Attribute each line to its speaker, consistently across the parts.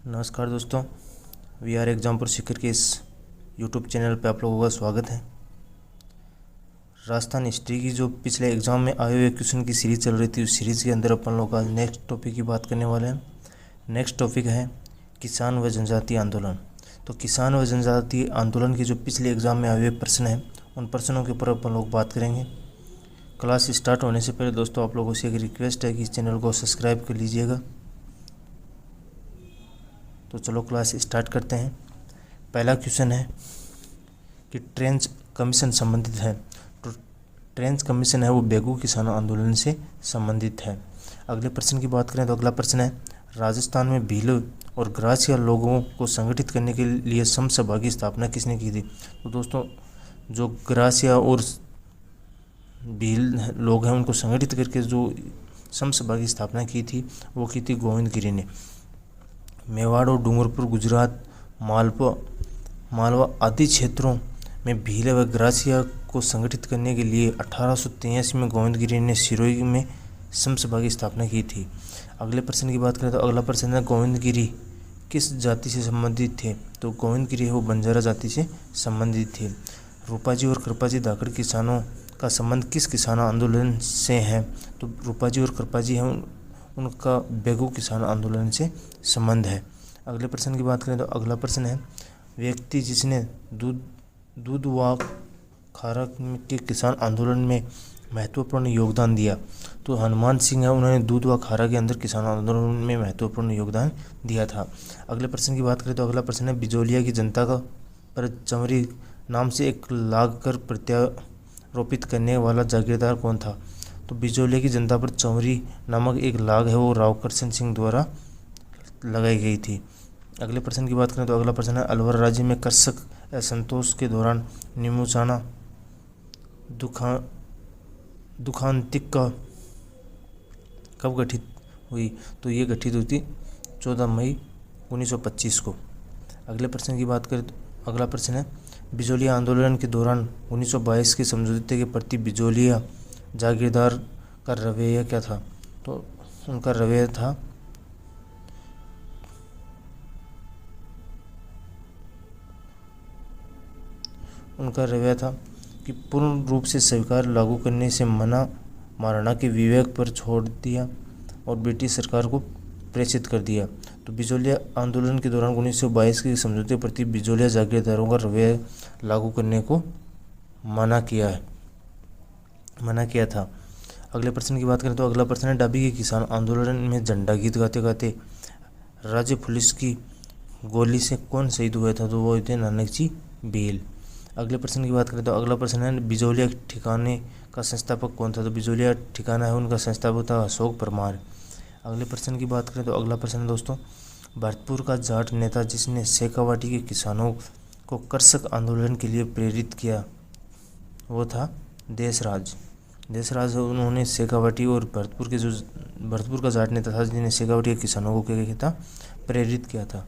Speaker 1: नमस्कार दोस्तों, we are Exampur Sikar के इस यूट्यूब चैनल पे आप लोगों का स्वागत है। राजस्थान हिस्ट्री की जो पिछले एग्ज़ाम में आए हुए क्वेश्चन की सीरीज चल रही थी, उस सीरीज़ के अंदर अपन लोग आज नेक्स्ट टॉपिक की बात करने वाले हैं। नेक्स्ट टॉपिक है किसान व जनजातीय आंदोलन। तो किसान व जनजातीय आंदोलन के जो पिछले एग्ज़ाम में आए हुए प्रश्न हैं, उन प्रश्नों के ऊपर अपन लोग बात करेंगे। क्लास स्टार्ट होने से पहले दोस्तों आप लोगों से एक रिक्वेस्ट है कि इस चैनल को सब्सक्राइब कर लीजिएगा। तो चलो क्लास स्टार्ट करते हैं। पहला क्वेश्चन है कि ट्रेंच कमीशन संबंधित है। तो ट्रेंच कमीशन है वो बेगू किसान आंदोलन से संबंधित है। अगले प्रश्न की बात करें तो अगला प्रश्न है राजस्थान में भील और ग्रासिया लोगों को संगठित करने के लिए समसभा की स्थापना किसने की थी। तो दोस्तों जो ग्रासिया और भील लोग हैं उनको संगठित करके जो समसभा की स्थापना की थी वो की थी गोविंद गिरी ने। मेवाड़ और डूंगरपुर, गुजरात, मालवा आदि क्षेत्रों में भील व ग्रासिया को संगठित करने के लिए 1883 में गोविंद गिरी ने सिरोही में समसभा की स्थापना की थी। अगले प्रश्न की बात करें तो अगला प्रश्न है गोविंद गिरी किस जाति से संबंधित थे। तो गोविंद गिरी वो बंजारा जाति से संबंधित थे। रूपाजी और कृपाजी धाकड़ किसानों का संबंध किस किसान आंदोलन से है। तो रूपाजी और कृपाजी हैं उनका बेगू किसान आंदोलन से संबंध है। अगले प्रश्न की बात करें तो अगला प्रश्न है व्यक्ति जिसने दूध व खारा के किसान आंदोलन में महत्वपूर्ण योगदान दिया। तो हनुमान सिंह है, उन्होंने दूध व खारा के अंदर किसान आंदोलन में महत्वपूर्ण योगदान दिया था। अगले प्रश्न की बात करें तो अगला प्रश्न है बिजोलिया की जनता का पर चंवरी नाम से एक लाग कर प्रत्यारोपित करने वाला जागीरदार कौन था। तो बिजोलिया की जनता पर चंवरी नामक एक लाग है वो राव करशन सिंह द्वारा लगाई गई थी। अगले प्रश्न की बात करें तो अगला प्रश्न है अलवर राज्य में कृषक असंतोष के दौरान निमुचाना दुखांतिक का कब गठित हुई। तो ये गठित हुई थी 14 मई 1925 को। अगले प्रश्न की बात करें तो अगला प्रश्न है बिजोलिया आंदोलन के दौरान 1922 के समझौते के प्रति बिजोलिया जागीरदार का रवैया क्या था। तो उनका रवैया था कि पूर्ण रूप से स्वीकार लागू करने से मना महाराणा के विवेक पर छोड़ दिया और ब्रिटिश सरकार को प्रेषित कर दिया। तो बिजोलिया आंदोलन के दौरान 1922 के समझौते प्रति बिजोलिया जागीरदारों का रवैया लागू करने को मना किया था। अगले प्रश्न की बात करें तो अगला प्रश्न है डाबी के किसान आंदोलन में झंडा गीत गाते गाते राज्य पुलिस की गोली से कौन शहीद हुआ था। तो वो थे नानक जी भील। अगले प्रश्न की बात करें तो अगला प्रश्न है बिजोलिया ठिकाने का संस्थापक कौन था। तो बिजोलिया ठिकाना है उनका संस्थापक था अशोक परमार। अगले प्रश्न की बात करें तो अगला प्रश्न है दोस्तों भरतपुर का जाट नेता जिसने शेखावाटी के किसानों को कृषक आंदोलन के लिए प्रेरित किया वो था देशराज। उन्होंने शेखावाटी और भरतपुर का जाट नेता था जिन्हें शेखावाटी के किसानों को क्या किया था, प्रेरित किया था।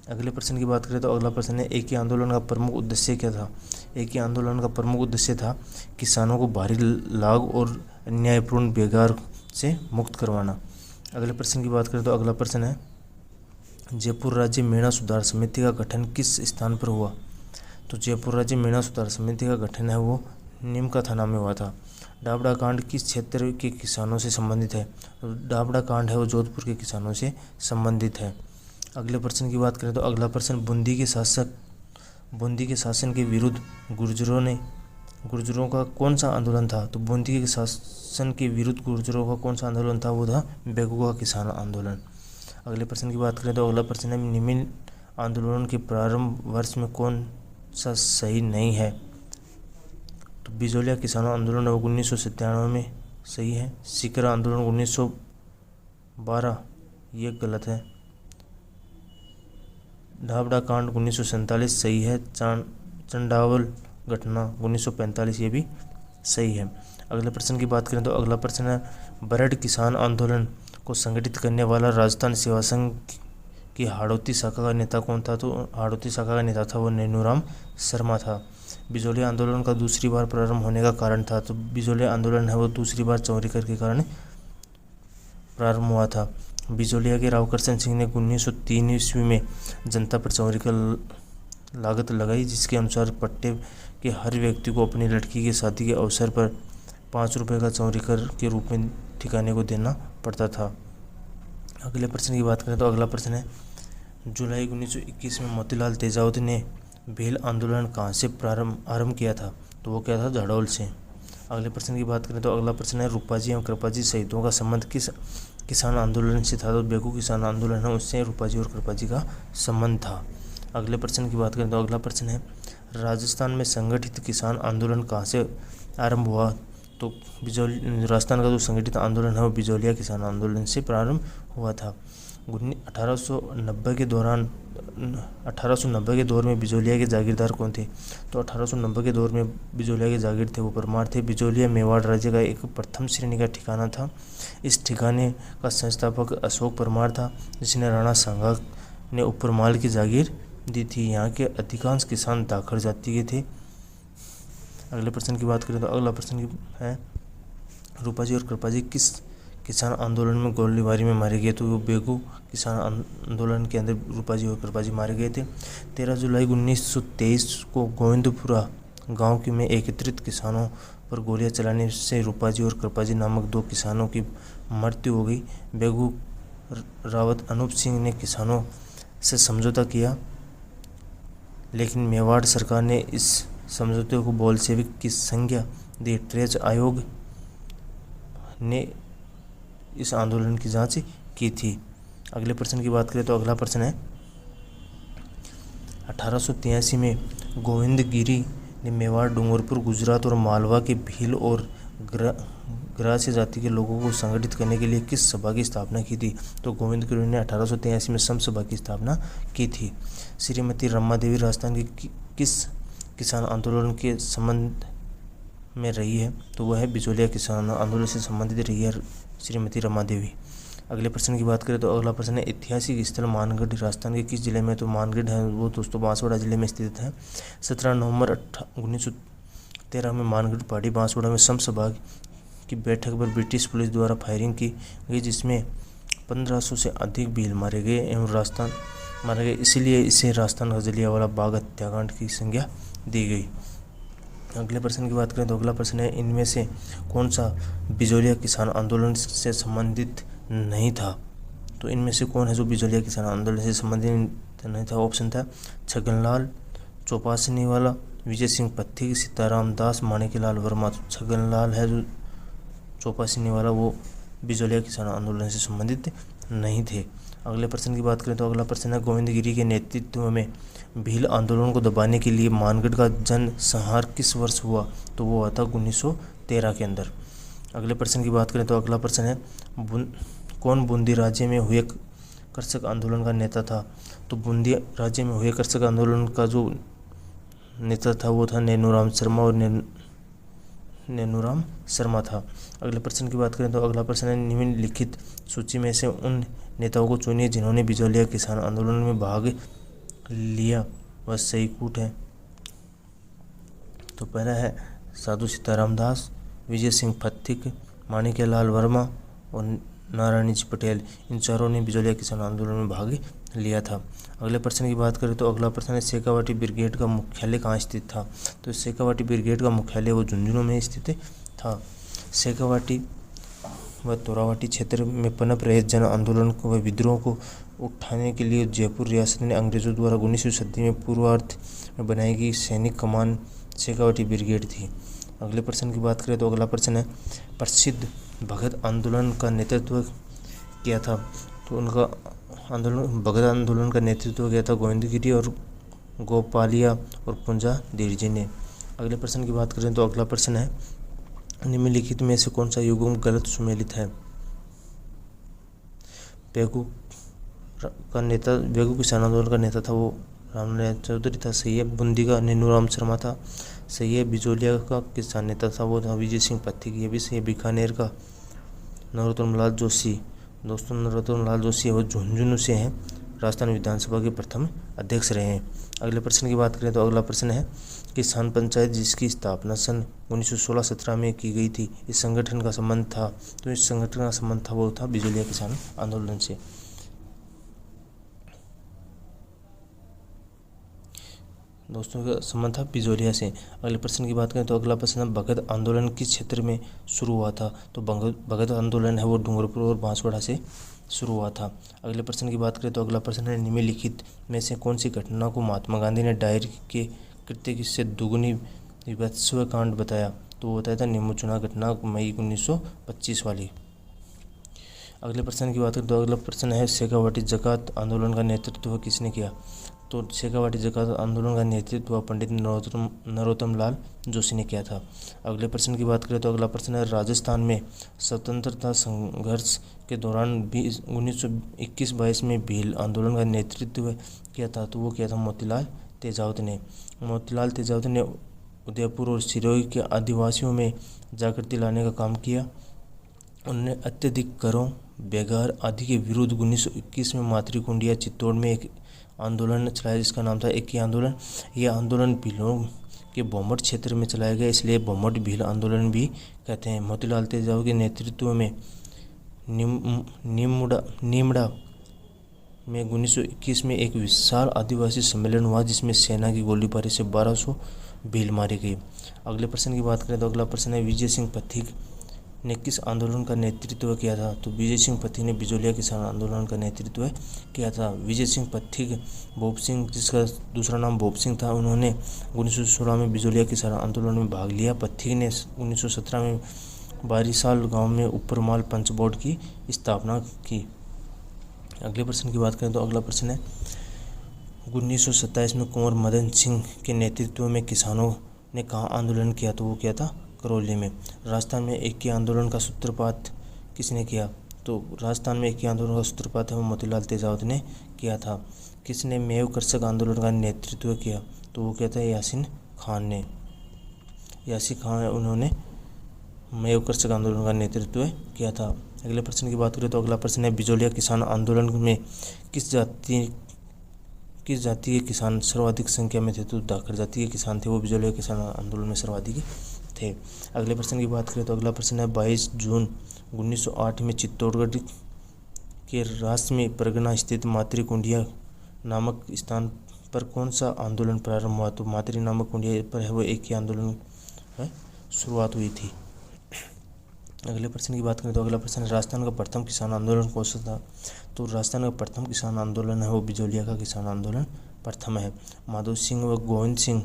Speaker 1: अगले प्रश्न की बात करें तो अगला प्रश्न है एक ही आंदोलन का प्रमुख उद्देश्य क्या था। एक ही आंदोलन का प्रमुख उद्देश्य था किसानों को भारी लाग और अन्यायपूर्ण बेगार से मुक्त करवाना। अगले प्रश्न की बात करें तो अगला प्रश्न है जयपुर राज्य मेणा सुधार समिति का गठन किस स्थान पर हुआ। तो जयपुर राज्य मेणा सुधार समिति का गठन है वो नीमका थाना में हुआ था। डाबड़ा कांड किस क्षेत्र के किसानों से संबंधित है। तो डाबड़ा कांड है वो जोधपुर के किसानों से संबंधित है। अगले प्रश्न की बात करें तो अगला प्रश्न बूंदी के शासन के विरुद्ध गुर्जरों का कौन सा आंदोलन था। तो बूंदी के शासन के विरुद्ध गुर्जरों का कौन सा आंदोलन था, वो था बेगू का किसान आंदोलन। अगले प्रश्न की बात करें तो अगला प्रश्न है निम्न आंदोलन के प्रारंभ वर्ष में कौन सा सही नहीं है। तो बिजोलिया किसान आंदोलन 1997 में सही है। सीकर आंदोलन 1912 ये गलत है। ढाबड़ा कांड 1947 सही है। चंडावल घटना 1945 ये भी सही है। अगले प्रश्न की बात करें तो अगला प्रश्न है बरड किसान आंदोलन को संगठित करने वाला राजस्थान सेवा संघ की हाड़ौती शाखा का नेता कौन था। तो हाड़ौती शाखा का नेता था वो नैनूराम शर्मा था। बिजोलिया आंदोलन का दूसरी बार प्रारंभ होने का कारण था। तो बिजोलिया आंदोलन है वो दूसरी बार चौरीकर के कारण प्रारंभ हुआ था। बिजोलिया के राव करसन सिंह ने 1903 ईस्वी में जनता पर चौरी का लागत लगाई, जिसके अनुसार पट्टे के हर व्यक्ति को अपनी लड़की की शादी के अवसर पर 5 रुपये का चौरी कर के रूप में ठिकाने को देना पड़ता था। अगले प्रश्न की बात करें तो अगला प्रश्न है, जुलाई 1921 में मोतीलाल तेजावत ने भील आंदोलन कहाँ से आरंभ किया था? तो वो क्या था, झाड़ोल से। अगले प्रश्न की बात करें तो अगला प्रश्न है, रूपाजी एवं कृपाजी शहीदों का संबंध किस किसान आंदोलन से था? तो बेगू किसान आंदोलन है, उससे रूपाजी और कृपाजी का संबंध था। अगले प्रश्न की बात करें तो अगला प्रश्न है, राजस्थान में संगठित किसान आंदोलन कहाँ से आरंभ हुआ? तो राजस्थान का जो संगठित आंदोलन है वो बिजोलिया किसान आंदोलन से प्रारंभ हुआ था। 1890 के दौर में बिजोलिया के जागीरदार कौन थे? तो 1890 के दौर में बिजोलिया के जागीर थे वो परमार थे। बिजोलिया मेवाड़ राज्य का एक प्रथम श्रेणी का ठिकाना था। इस ठिकाने का संस्थापक अशोक परमार था, जिसने राणा सांगा ने उपरमाल की जागीर दी थी। यहाँ के अधिकांश किसान धाकड़ जाति के थे। अगले प्रश्न की बात करें तो अगला प्रश्न है, रूपाजी और कृपाजी किस किसान आंदोलन में गोलीबारी में मारे गए? तो वो बेगू किसान आंदोलन के अंदर रूपाजी और कृपाजी मारे गए थे। 13 जुलाई 1923 को गोविंदपुरा गांव में एकत्रित किसानों पर गोलियां चलाने से रूपाजी और कृपाजी नामक 2 किसानों की मृत्यु हो गई। बेगू रावत अनूप सिंह ने किसानों से समझौता किया, लेकिन मेवाड़ सरकार ने इस समझौते को बोल्शेविक की संज्ञा दी। ट्रेज आयोग ने इस आंदोलन की जांच की थी। अगले प्रश्न की बात करें तो अगला प्रश्न है, 1883 में गोविंदगिरी ने मेवाड़, डूंगरपुर, गुजरात और मालवा के भील और ग्रास्य जाति के लोगों को संगठित करने के लिए किस सभा की स्थापना की थी? तो गोविंदगिरी ने 1883 में सम सभा की स्थापना की थी। श्रीमती रमा देवी राजस्थान की किस किसान आंदोलन के संबंध में रही है? तो वह है बिजोलिया किसान आंदोलन से संबंधित रही है श्रीमती रमा देवी। अगले प्रश्न की बात करें तो अगला प्रश्न है, ऐतिहासिक स्थल मानगढ़ राजस्थान के किस जिले में? तो मानगढ़ है वो दोस्तों बांसवाड़ा जिले में स्थित है। 17 नवंबर 1913 में मानगढ़ पहाड़ी बांसवाड़ा में सम सभा की बैठक पर ब्रिटिश पुलिस द्वारा फायरिंग की गई, जिसमें 1500 से अधिक भील मारे गए एवं राजस्थान मारे गए। इसीलिए इसे राजस्थान का जलियांवाला बाग हत्याकांड की संज्ञा दी गई। अगले प्रश्न की बात करें तो अगला प्रश्न है, इनमें से कौन सा बिजोलिया किसान आंदोलन से संबंधित नहीं था? तो इनमें से कौन है जो बिजोलिया किसान आंदोलन से संबंधित नहीं था? ऑप्शन था छगनलाल चौपासीवाला, विजय सिंह पथिक, सीताराम दास, माणिक्यलाल वर्मा। छगनलाल है जो चौपासीवाला, वो बिजोलिया किसान आंदोलन से संबंधित नहीं थे। अगले प्रश्न की बात करें तो अगला प्रश्न है, गोविंदगिरी के नेतृत्व में भील आंदोलन को दबाने के लिए मानगढ़ का जन संहार किस वर्ष हुआ? तो वो हुआ था 1913 के अंदर। अगले प्रश्न की बात करें तो अगला प्रश्न है, कौन बूंदी राज्य में हुए कृषक आंदोलन का नेता था? तो बूंदी राज्य में हुए कृषक आंदोलन का जो नेता था वो था नैनूराम शर्मा, और नैनूराम शर्मा था। अगले प्रश्न की बात करें तो अगला प्रश्न है, निम्नलिखित सूची में से उन नेताओं को चुनिए जिन्होंने बिजोलिया किसान आंदोलन में भाग लिया। वह सही कूट है। तो पहला है साधु सीताराम दास, विजय सिंह पथिक, माणिक्यलाल वर्मा और नारायणी जी पटेल। इन चारों ने बिजोलिया किसान आंदोलन में भाग लिया था। अगले प्रश्न की बात करें तो अगला प्रश्न है, शेखावाटी ब्रिगेड का मुख्यालय कहाँ स्थित था? तो शेखावाटी ब्रिगेड का मुख्यालय वो झुंझुनू में स्थित था। शेखावाटी व तोरावाटी क्षेत्र में पनप रहे जन आंदोलन व विद्रोह को उठाने के लिए जयपुर रियासत ने अंग्रेजों द्वारा 19वीं सदी में पूर्वार्ध में बनाई गई सैनिक कमान शेखावाटी ब्रिगेड थी। अगले प्रश्न की बात करें तो अगला प्रश्न है, प्रसिद्ध भगत आंदोलन का नेतृत्व किया था? तो उनका भगत आंदोलन का नेतृत्व किया था गोविंदगिरी और गोपालिया और पुंजा धीर जी ने। अगले प्रश्न की बात करें तो अगला प्रश्न है, निम्नलिखित में से कौन सा युग्म गलत सुमेलित है? बेगू किसान आंदोलन का नेता था वो रामनारायण चौधरी था, सही है। बूंदी का नैनूराम शर्मा था, सही है। बिजोलिया का किसान नेता था वो था विजय सिंह पथिक, ये भी सही है। बीकानेर का नरोत्तम लाल जोशी, दोस्तों नरोत्तम लाल जोशी वो झुंझुनू से हैं, राजस्थान विधानसभा के प्रथम अध्यक्ष रहे हैं। अगले प्रश्न की बात करें तो अगला प्रश्न है किसान पंचायत जिसकी स्थापना सन 1916-17 में की गई थी, इस संगठन का संबंध था, तो इस संगठन का संबंध था वो था बिजोलिया किसान आंदोलन से। दोस्तों का संबंध था बिजोलिया से। अगले प्रश्न की बात करें तो अगला प्रश्न है भगत आंदोलन किस क्षेत्र में शुरू हुआ था, तो भगत आंदोलन है वो डूंगरपुर और बांसवाड़ा से शुरू हुआ था। अगले प्रश्न की बात करें तो अगला प्रश्न है निम्नलिखित में से कौन सी घटना को महात्मा गांधी ने डायर के कृत्य से दुगुनी विभत्स कांड बताया, तो वो बताया था नींबू चुनाव घटना मई 1925 वाली। अगले प्रश्न की बात करें तो अगला प्रश्न है शेखावाटी जकात आंदोलन का नेतृत्व किसने किया, तो शेखावाटी जकात आंदोलन का नेतृत्व पंडित नरोत्तम लाल जोशी ने किया था। अगले प्रश्न की बात करें तो अगला प्रश्न है राजस्थान में स्वतंत्रता संघर्ष के दौरान 1921-22 में भील आंदोलन का नेतृत्व किया था, तो वो किया था मोतीलाल तेजावत ने। मोतीलाल तेजावत ने उदयपुर और सिरोही के आदिवासियों में जागृति लाने का काम किया। उन्होंने अत्यधिक करों, बेगार आदि के विरुद्ध 1921 में मातृकुंडिया चित्तौड़ में एक आंदोलन चलाया जिसका नाम था एकी आंदोलन। यह आंदोलन भीलों के भोमट क्षेत्र में चलाया गया, इसलिए भोमट भील आंदोलन भी कहते हैं। मोतीलाल तेजावत के नेतृत्व में नीमड़ा में 1921 में एक विशाल आदिवासी सम्मेलन हुआ जिसमें सेना की गोलीबारी से 1200 भील मारे गए। अगले प्रश्न की बात करें तो अगला प्रश्न है विजय सिंह पथिक ने किस आंदोलन का नेतृत्व किया था, तो विजय सिंह पथिक ने बिजोलिया किसान आंदोलन का नेतृत्व किया था। विजय सिंह पथिक भोप सिंह जिसका दूसरा नाम भोप सिंह था, उन्होंने 1916 में बिजोलिया किसान आंदोलन में भाग लिया। पथिक ने 1917 में बारीसाल गांव में ऊपरमाल पंच बोर्ड की स्थापना की। अगले प्रश्न की बात करें तो अगला प्रश्न है 1927 में कुंवर मदन सिंह के नेतृत्व में किसानों ने कहाँ आंदोलन किया, तो वो किया था करौली में। राजस्थान में एकी आंदोलन का सूत्रपात किसने किया, तो राजस्थान में एकी आंदोलन का सूत्रपात है वो मोतीलाल तेजावत ने किया था। किसने मेव कृषक आंदोलन का नेतृत्व किया, तो वो किया था यासीन खान ने। यासीन खान उन्होंने मेव कृषक आंदोलन का नेतृत्व किया था। अगले प्रश्न की बात करें तो अगला प्रश्न है बिजोलिया किसान आंदोलन में किस जाति के किसान सर्वाधिक संख्या में थे, तो धाकड़ जाति के किसान थे वो बिजोलिया किसान आंदोलन में सर्वाधिक थे। अगले प्रश्न की बात करें तो अगला प्रश्न है 22 जून 1908 में चित्तौड़गढ़ के रासमी परगना स्थित मातृकुंडिया नामक स्थान पर कौन सा आंदोलन प्रारंभ हुआ, तो मातृ नामक कुंडिया पर है वो एक ही आंदोलन शुरुआत हुई थी। अगले प्रश्न की बात करें तो अगला प्रश्न है राजस्थान का प्रथम किसान आंदोलन कौन सा था, तो राजस्थान का प्रथम किसान आंदोलन है वो बिजोलिया का किसान आंदोलन प्रथम है। माधो सिंह व गोविंद सिंह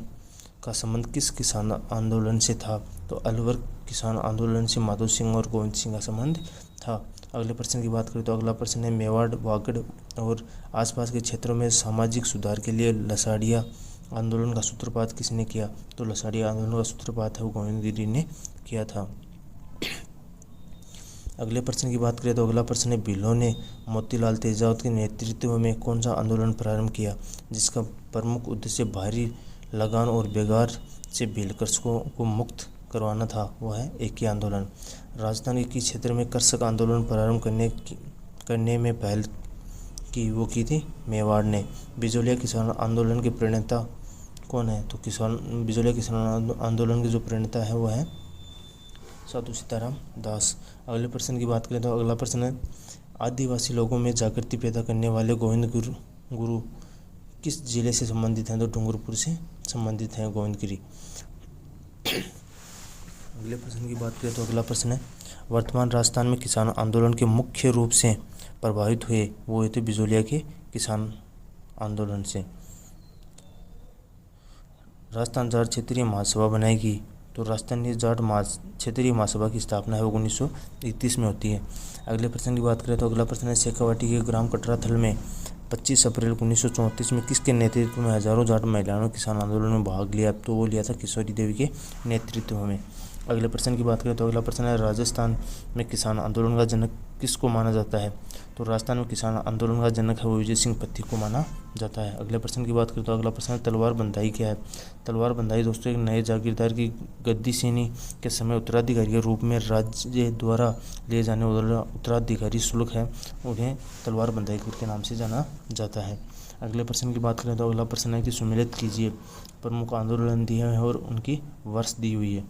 Speaker 1: का संबंध किस किसान आंदोलन से था, तो अलवर किसान आंदोलन से माधो सिंह और गोविंद सिंह का संबंध था। अगले प्रश्न की बात करें तो अगला प्रश्न है मेवाड़, वागड़ और आसपास के क्षेत्रों में सामाजिक सुधार के लिए लसाड़िया आंदोलन का सूत्रपात किसने किया, तो लसाड़िया आंदोलन का सूत्रपात है वो गोविंद गिरी ने किया था। अगले प्रश्न की बात करें तो अगला प्रश्न है भीलों ने मोतीलाल तेजावत के नेतृत्व में कौन सा आंदोलन प्रारंभ किया जिसका प्रमुख उद्देश्य भारी लगान और बेगार से भील कृषकों को मुक्त करवाना था, वो है एकी आंदोलन। राजस्थान के क्षेत्र में कृषक आंदोलन प्रारंभ करने में पहल की वो की थी मेवाड़ ने। बिजोलिया किसान आंदोलन के प्रणेता कौन है, तो बिजोलिया किसान आंदोलन के जो प्रणेता है वो है साधु सीताराम दास। अगले प्रश्न की बात करें तो अगला प्रश्न है आदिवासी लोगों में जागृति पैदा करने वाले गोविंद गुरु किस जिले से संबंधित हैं, तो डूंगरपुर से संबंधित हैं गोविंद गिरी। अगले प्रश्न की बात करें तो अगला प्रश्न है वर्तमान राजस्थान में किसान आंदोलन के मुख्य रूप से प्रभावित हुए वो हुए थे बिजोलिया के किसान आंदोलन से। राजस्थान जाट क्षेत्रीय महासभा बनाएगी, तो राजस्थान जाट क्षेत्रीय महासभा की स्थापना है वो 1931 में होती है। अगले प्रश्न की बात करें तो अगला प्रश्न है शेखावाटी के ग्राम कटराथल में 25 अप्रैल 1934 में किसके नेतृत्व में हजारों जाट महिलाओं ने किसान आंदोलन में भाग लिया, तो वो लिया था किशोरी देवी के नेतृत्व में। अगले प्रश्न की बात करें तो अगला प्रश्न है राजस्थान में किसान आंदोलन का जनक किसको माना जाता है, तो राजस्थान में किसान आंदोलन का जनक है वो विजय सिंह पत्ती को माना जाता है। अगले प्रश्न की बात करें तो अगला प्रश्न है तलवार बंदाई क्या है। तलवार बंदाई दोस्तों एक नए जागीरदार की गद्दी सीनी के समय उत्तराधिकारी के रूप में राज्य द्वारा लिए जाने वाला उत्तराधिकारी शुल्क है, उन्हें तलवार बंदाई के नाम से जाना जाता है। अगले प्रश्न की बात करें तो अगला प्रश्न है कि सुमेलित कीजिए प्रमुख आंदोलन दिए हैं और उनकी वर्ष दी हुई है।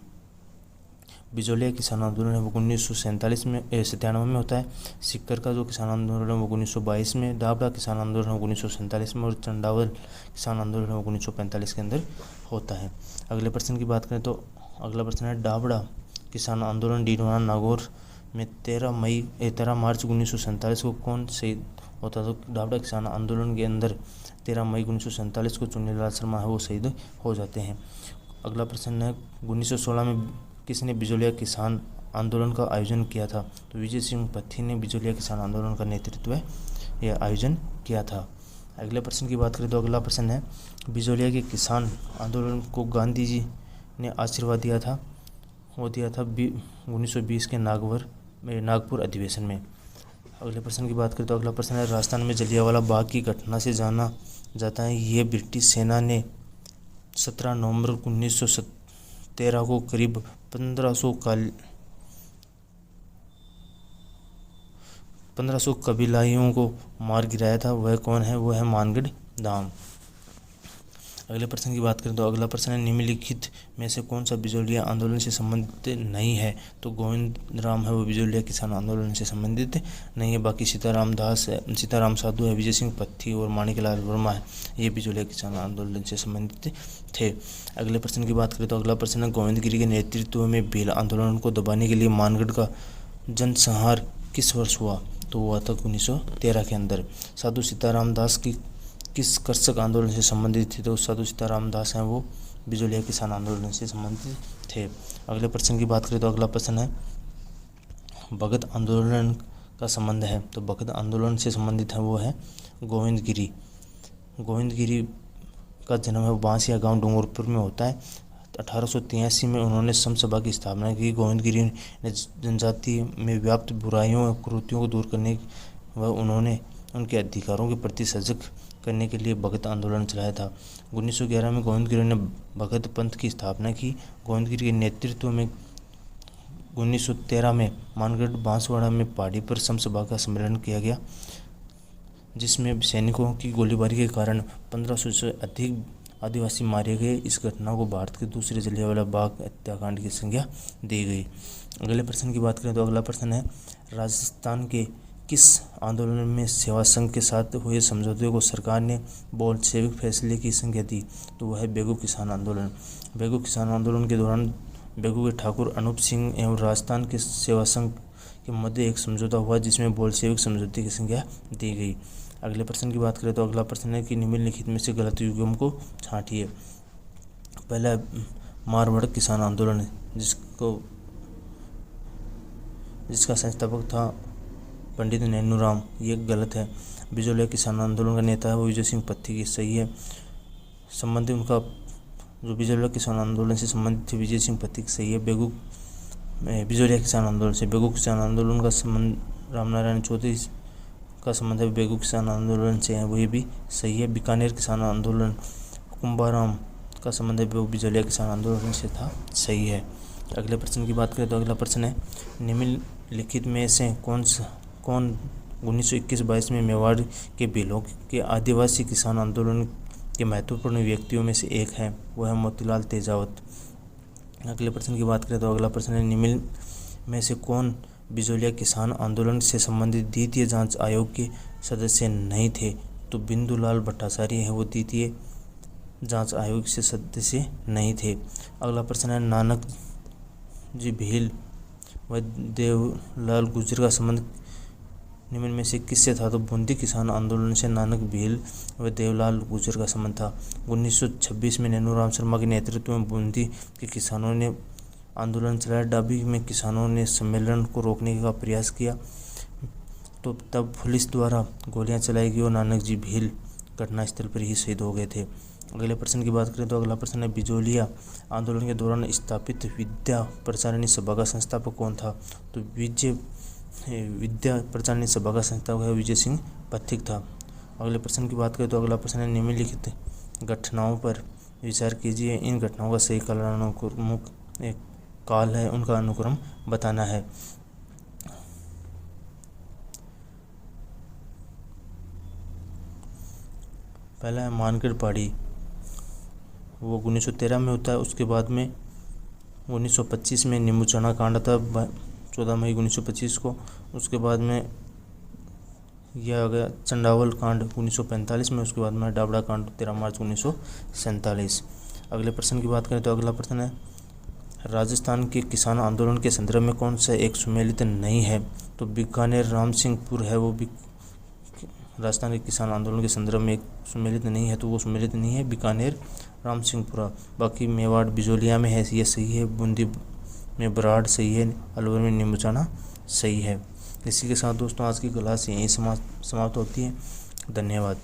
Speaker 1: बिजोलिया किसान आंदोलन है वो 1947 में 97 में होता है। सिक्कर का जो किसान आंदोलन है वो 1922 में, दाबड़ा किसान आंदोलन है 1947 में और चंडावल किसान आंदोलन है वो 1945 के अंदर होता है। अगले प्रश्न की बात करें तो अगला प्रश्न है डाबड़ा किसान आंदोलन डीडवाना नागौर में 13 मार्च 1947 को कौन शहीद होता है। तो डाबड़ा किसान आंदोलन के अंदर 13 मई 1947 को चुन्नीलाल शर्मा है वो शहीद हो जाते हैं। अगला प्रश्न है 1916 में किसने बिजोलिया किसान आंदोलन का आयोजन किया था। तो विजय सिंह पत्ती ने बिजोलिया किसान आंदोलन का नेतृत्व यह आयोजन किया था। अगले प्रश्न की बात करें तो अगला प्रश्न है बिजोलिया के किसान आंदोलन को गांधी जी ने आशीर्वाद दिया था, वो दिया था 1920 के नागपुर अधिवेशन में। अगले प्रश्न की बात करें तो अगला प्रश्न है राजस्थान में जलियांवाला बाग की घटना से जाना जाता है। ये ब्रिटिश सेना ने 17 नवंबर 1913 को करीब 1500 कबीलाइयों को मार गिराया था। वह कौन है, वो है मानगढ़ धाम। अगले प्रश्न की बात करें तो अगला प्रश्न है निम्नलिखित में से कौन सा बिजोलिया आंदोलन से संबंधित नहीं है। तो गोविंद राम है वो बिजोलिया किसान आंदोलन से संबंधित नहीं है। बाकी सीताराम साधु है, विजय सिंह पत्ती और माणिकलाल वर्मा है, ये बिजोलिया किसान आंदोलन से संबंधित थे। अगले प्रश्न की बात करें तो अगला प्रश्न है गोविंद गिरी के नेतृत्व में भील आंदोलन को दबाने के लिए मानगढ़ का जनसंहार किस वर्ष हुआ। तो हुआ था 1913 के अंदर। साधु सीताराम दास की किस कृषक आंदोलन से संबंधित थे। तो साधु सीताराम दास हैं वो बिजोलिया किसान आंदोलन से संबंधित थे। अगले प्रश्न की बात करें तो अगला प्रश्न है भगत आंदोलन का संबंध है। तो भगत आंदोलन से संबंधित है वो है गोविंद गिरी। गोविंद गिरी का जन्म है बांसिया गांव डूंगरपुर में होता है। 1883 में उन्होंने समसभा की स्थापना की। गोविंद गिरी ने जनजाति में व्याप्त बुराइयों और कुरीतियों को दूर करने व उन्होंने उनके अधिकारों के प्रति सजग करने के लिए भगत आंदोलन चलाया था। 1911 में गोविंद गिरी ने भगत पंथ की स्थापना की। गोविंद गिरी के नेतृत्व में 1913 में मानगढ़ बांसवाड़ा में पहाड़ी पर समसभा का सम्मेलन किया गया, जिसमें सैनिकों की गोलीबारी के कारण 1500 से अधिक आदिवासी मारे गए। इस घटना को भारत के दूसरे जलियांवाला बाग हत्याकांड की संज्ञा दी गई। अगले प्रश्न की बात करें तो अगला प्रश्न है राजस्थान के किस आंदोलन में सेवा संघ के साथ हुए समझौते को सरकार ने बोल्शेविक फैसले की संज्ञा दी। तो वह है बेगू किसान आंदोलन। बेगू किसान आंदोलन के दौरान बेगू के ठाकुर अनूप सिंह एवं राजस्थान के सेवा संघ के मध्य एक समझौता हुआ, जिसमें बोल्शेविक समझौते की संज्ञा दी गई। अगले प्रश्न की बात करें तो अगला प्रश्न है कि निम्नलिखित में से गलत युग्म को छांटिए। पहला मारवाड़ किसान आंदोलन जिसका संस्थापक था पंडित नैनूराम, ये गलत है। बिजोलिया किसान आंदोलन का नेता है वो विजय सिंह पत्ती की, सही है। संबंधित उनका जो बिजोलिया किसान आंदोलन से संबंधित थे विजय सिंह पत्ती की, सही है। बिजोलिया किसान आंदोलन से बेगू किसान आंदोलन का संबंध रामनारायण चौधरी का संबंध है बेगू किसान आंदोलन से है, वो ये भी सही है। बीकानेर किसान आंदोलन कुंभाराम का संबंध है वो बिजोलिया किसान आंदोलन से था, सही है। अगले प्रश्न की बात करें तो अगला प्रश्न है निम्नलिखित में से कौन 1921-22 में मेवाड़ के भीलों के आदिवासी किसान आंदोलन के महत्वपूर्ण व्यक्तियों में से एक है, वह है मोतीलाल तेजावत। अगले प्रश्न की बात करें तो अगला प्रश्न है निम्न में से कौन बिजोलिया किसान आंदोलन से संबंधित द्वितीय जांच आयोग के सदस्य नहीं थे। तो बिंदुलाल भट्टाचार्य है वो द्वितीय जांच आयोग से सदस्य नहीं थे। अगला प्रश्न है नानक जी भील व देवलाल गुर्जर का संबंध निम्न में से किससे था। तो बूंदी किसान आंदोलन से नानक भील व देवलाल गुर्जर का संबंध था। 1926 में नैनूराम शर्मा के नेतृत्व में बूंदी के किसानों ने आंदोलन चलाया। डाबी में किसानों ने सम्मेलन को रोकने का प्रयास किया, तो तब पुलिस द्वारा गोलियां चलाई गई और नानक जी भील घटनास्थल पर ही शहीद हो गए थे। अगले प्रश्न की बात करें तो अगला प्रश्न है बिजोलिया आंदोलन के दौरान स्थापित विद्या प्रचारिणी सभा का संस्थापक कौन था। तो विजय विद्या प्रचारणी सभा का संस्थापक है विजय सिंह पथिक था। अगले प्रश्न की बात करें तो अगला प्रश्न है निम्नलिखित घटनाओं पर विचार कीजिए। इन घटनाओं का सही कालानुक्रमिक एक काल है, उनका अनुक्रम बताना है। पहला है मानगढ़ पहाड़ी, वो 1913 में होता है। उसके बाद में 1925 में नींबूचना कांड था 14 मई 1925 को। उसके बाद में यह आ गया चंडावल कांड 1945 में। उसके बाद में डाबड़ा कांड 13 मार्च 1947। अगले प्रश्न की बात करें तो अगला प्रश्न है राजस्थान के किसान आंदोलन के संदर्भ में कौन सा एक सुमेलित नहीं है? तो बीकानेर रामसिंहपुर है, वो भी राजस्थान के किसान आंदोलन के संदर्भ में एक सुमेलित नहीं है, तो वो सुमेलित नहीं है बीकानेर रामसिंहपुरा। बाकी मेवाड़ बिजोलिया में है, ये सही है। बूंदी में बराड़ सही है। अलवर में नींबूचना सही है। इसी के साथ दोस्तों आज की क्लास यहीं समाप्त होती है। धन्यवाद।